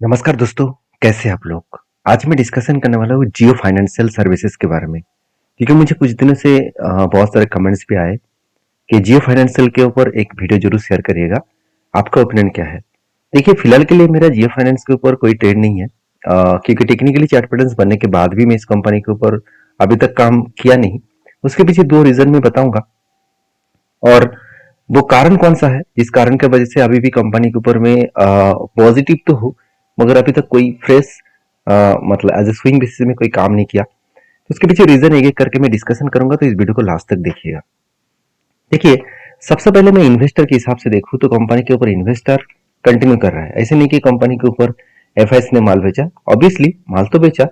नमस्कार दोस्तों, कैसे हैं आप लोग? आज मैं डिस्कशन करने वाला हूँ जियो फाइनेंशियल सर्विसेज के बारे में, क्योंकि मुझे कुछ दिनों से बहुत सारे कमेंट्स भी आए कि जियो फाइनेंशियल के ऊपर एक वीडियो जरूर शेयर करिएगा। आपका ओपिनियन क्या है? देखिए, फिलहाल के लिए मेरा जियो फाइनेंस के ऊपर कोई ट्रेड नहीं है, क्योंकि टेक्निकली चार्ट पैटर्न्स बनने के बाद भी मैं इस कंपनी के ऊपर अभी तक काम किया नहीं। उसके पीछे दो रीजन मैं बताऊंगा, और वो कारण कौन सा है जिस कारण की वजह से अभी भी कंपनी के ऊपर में पॉजिटिव तो हो, मगर अभी तक कोई फ्रेश मतलब एज ए स्विंग बेसिस में कोई काम नहीं किया। तो उसके पीछे रीजन एक एक करके मैं डिस्कशन करूंगा, तो इस वीडियो को लास्ट तक देखिएगा। देखिए, सबसे पहले मैं इन्वेस्टर के हिसाब से देखूं तो कंपनी के ऊपर इन्वेस्टर कंटिन्यू कर रहा है। ऐसे नहीं कि कंपनी के ऊपर एफआईएस ने माल बेचा। ऑब्वियसली माल तो बेचा,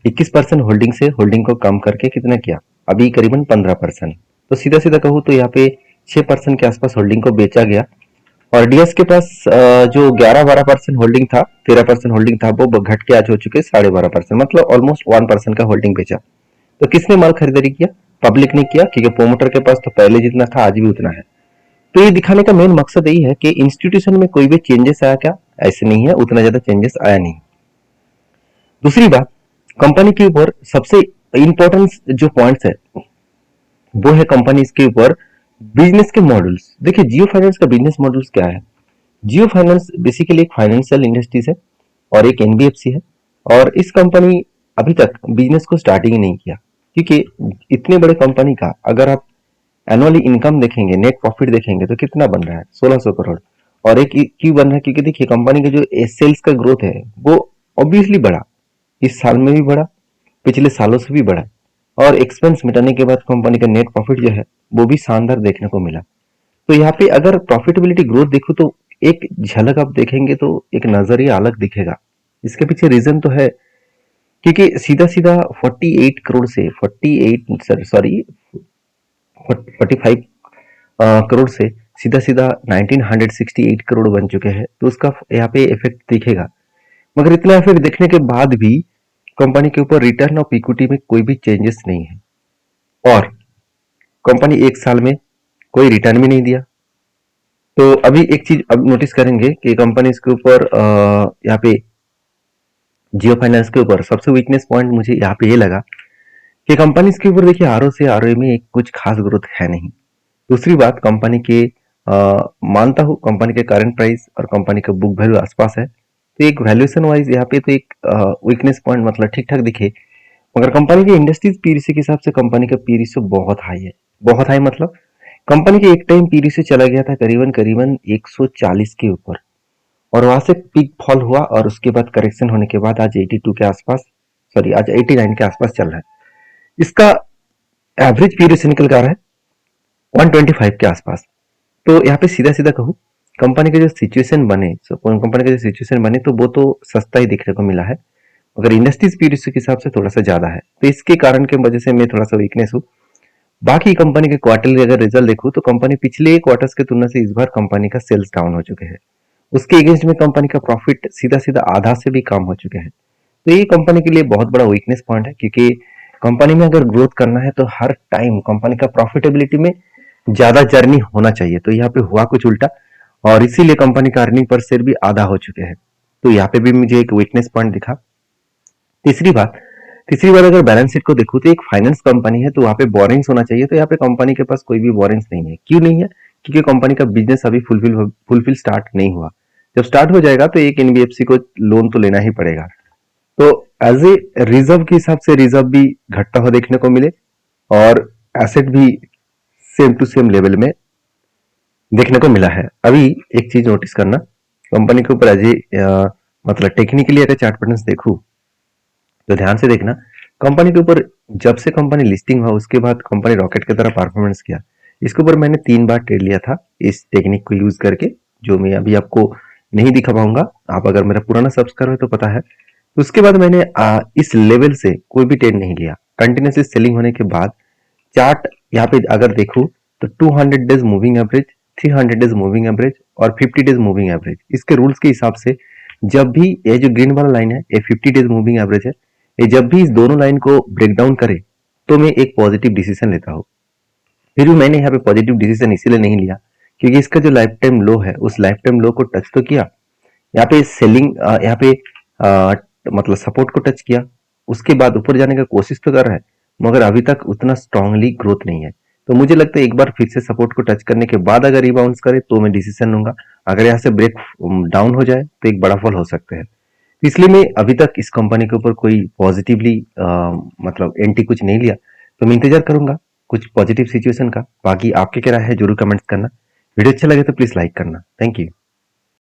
21% होल्डिंग से होल्डिंग को कम करके कितना किया, अभी करीबन 15%। तो सीधा सीधा कहूँ तो यहाँ पे 6% के आसपास होल्डिंग को बेचा गया। और डीएस के पास जो 11-12% होल्डिंग था, 13% होल्डिंग था, वो घट के आज हो चुके 12.5%, मतलब ऑलमोस्ट 1% का होल्डिंग बेचा। तो किसने माल खरीदारी किया? पब्लिक ने किया, क्योंकि प्रोमोटर के पास तो पहले जितना था आज भी उतना है। तो ये दिखाने का मेन मकसद यही है कि इंस्टीट्यूशन में कोई भी चेंजेस आया क्या? ऐसे नहीं है, उतना ज्यादा चेंजेस आया नहीं। दूसरी बात, कंपनी के ऊपर सबसे इंपॉर्टेंट जो पॉइंट्स है वो है कंपनी के ऊपर बिजनेस के मॉडल्स। देखिए, जियो फाइनेंस का बिजनेस मॉडल्स क्या है? जियो फाइनेंस बेसिकली एक फाइनेंशियल इंडस्ट्रीज है और एक एनबीएफसी है। और इस कंपनी अभी तक बिजनेस को स्टार्टिंग ही नहीं किया, क्योंकि इतने बड़े कंपनी का अगर आप एनुअली इनकम देखेंगे, नेट प्रॉफिट देखेंगे तो कितना बन रहा है? 1600 करोड़। और एक क्यों बन रहा है? क्योंकि देखिए, कंपनी का जो सेल्स का ग्रोथ है वो ऑब्वियसली बढ़ा, इस साल में भी बढ़ा, पिछले सालों से भी बढ़ा। और एक्सपेंस मिटाने के बाद कंपनी का नेट प्रॉफिट जो है वो भी शानदार देखने को मिला। तो यहाँ पे अगर प्रॉफिटेबिलिटी ग्रोथ देखो तो एक झलक आप देखेंगे तो एक नजरिया अलग दिखेगा। इसके पीछे रीजन तो है, क्योंकि सीधा सीधा 48 करोड़ से 48 सॉरी 45 करोड़ से सीधा सीधा 1968 करोड़ बन चुके हैं। तो उसका यहाँ पे इफेक्ट दिखेगा। मगर इतना इफेक्ट देखने के बाद भी कंपनी के ऊपर रिटर्न ऑफ इक्विटी में कोई भी चेंजेस नहीं है। और कंपनी एक साल में कोई रिटर्न भी नहीं दिया। तो अभी एक चीज अब नोटिस करेंगे कि कंपनी इसके ऊपर यहाँ पे जियो फाइनेंस के ऊपर सबसे वीकनेस पॉइंट मुझे यहाँ पे ये लगा कि कंपनी के ऊपर देखिए आरओ से आरओए में एक कुछ खास ग्रोथ है नहीं। दूसरी बात, कंपनी के मानता हूँ कंपनी के करंट प्राइस और कंपनी का बुक वैल्यू आसपास है, तो एक वैल्यूएशन वाइज यहाँ पे तो एक वीकनेस पॉइंट मतलब ठीक ठाक दिखे। मगर कंपनी के इंडस्ट्रीज पी रेशियो के हिसाब से कंपनी का पी रेशियो बहुत हाई है। बहुत हाई मतलब कंपनी के एक टाइम पी रेशियो चला गया था करीबन करीबन 140 के ऊपर, और वहां से पीक फॉल हुआ और उसके बाद करेक्शन होने के बाद आज 82 के आसपास, सॉरी आज 89 के आसपास चल रहा है। इसका एवरेज पी रेशियो निकल कर आ रहा है 125 के आसपास। तो यहाँ पे सीधा सीधा कहूँ, कंपनी के जो सिचुएशन बने, कंपनी का जो सिचुएशन बने तो वो तो सस्ता ही देखने को मिला है, मगर इंडस्ट्रीज पी रेशियो के हिसाब से थोड़ा सा ज्यादा है। तो इसके कारण की वजह से मैं थोड़ा सा वीकनेस हूँ। बाकी कंपनी के क्वार्टरली अगर रिजल्ट देखूं तो कंपनी पिछले क्वार्टर्स की तुलना से इस बार कंपनी का सेल्स डाउन हो चुके हैं। उसके अगेंस्ट में कंपनी का प्रॉफिट सीधा सीधा आधा से भी कम हो चुके हैं। तो ये कंपनी के लिए बहुत बड़ा वीकनेस पॉइंट है, क्योंकि कंपनी में अगर ग्रोथ करना है तो हर टाइम कंपनी का प्रॉफिटेबिलिटी में ज्यादा जर्नी होना चाहिए। तो यहाँ पे हुआ कुछ उल्टा, और इसीलिए कंपनी का अर्निंग पर शेयर भी आधा हो चुके हैं। तो यहाँ पे भी मुझे एक वीकनेस पॉइंट दिखा। तीसरी बात तीसरी बात, अगर बैलेंस शीट को देखूं तो एक फाइनेंस कंपनी है तो वहां पे बोरिंग्स होना चाहिए। तो यहाँ पे कंपनी के पास कोई भी बोरिंग्स नहीं है। क्यों नहीं है? क्योंकि कंपनी का बिजनेस अभी फुलफिल स्टार्ट नहीं हुआ। जब स्टार्ट हो जाएगा तो एक एनबीएफसी को लोन तो लेना ही पड़ेगा। तो एज ए रिजर्व के हिसाब से रिजर्व भी घटता हुआ देखने को मिले, और एसेट भी सेम टू सेम लेवल में देखने को मिला है। अभी एक चीज नोटिस करना, कंपनी के ऊपर एज ए मतलब टेक्निकली अगर चार्ट पैटर्न्स देखूं तो ध्यान से देखना, कंपनी के ऊपर जब से कंपनी लिस्टिंग हुआ उसके बाद कंपनी रॉकेट की तरह परफॉर्मेंस किया। इसके ऊपर मैंने 3 बार ट्रेड लिया था इस टेक्निक को यूज करके, जो मैं अभी आपको नहीं दिखा पाऊंगा। आप अगर मेरा पुराना सब्सक्राइबर है तो पता है। उसके बाद मैंने इस लेवल से कोई भी ट्रेड नहीं लिया। कंटिन्यूसली सेलिंग होने के बाद चार्ट यहाँ पे अगर देखूं तो 200 days moving average, 300 days moving average और 50 डेज मूविंग एवरेज, इसके रूल्स के हिसाब से जब भी ये जो ग्रीन वाला लाइन है ये 50 डेज मूविंग एवरेज है, ये जब भी इस दोनों लाइन को ब्रेक डाउन करे तो मैं एक पॉजिटिव डिसीजन लेता हूँ। फिर भी मैंने यहाँ पे पॉजिटिव डिसीजन इसीलिए नहीं लिया क्योंकि इसका जो लाइफ टाइम लो है उस लाइफ टाइम लो को टच तो किया, यहाँ पे सेलिंग यहाँ पे मतलब सपोर्ट को टच किया, उसके बाद ऊपर जाने का कोशिश तो कर रहा है, मगर अभी तक उतना स्ट्रांगली ग्रोथ नहीं है। तो मुझे लगता है एक बार फिर से सपोर्ट को टच करने के बाद अगर रिबाउंड्स करे तो मैं डिसीजन लूंगा। अगर यहाँ से ब्रेक डाउन हो जाए तो एक बड़ा फॉल हो सकते हैं। तो इसलिए मैं अभी तक इस कंपनी के ऊपर कोई पॉजिटिवली मतलब एंटी कुछ नहीं लिया। तो मैं इंतजार करूंगा कुछ पॉजिटिव सिचुएशन का। बाकी आपके क्या राय है जरूर कमेंट्स करना। वीडियो अच्छा लगे तो प्लीज लाइक करना। Thank you.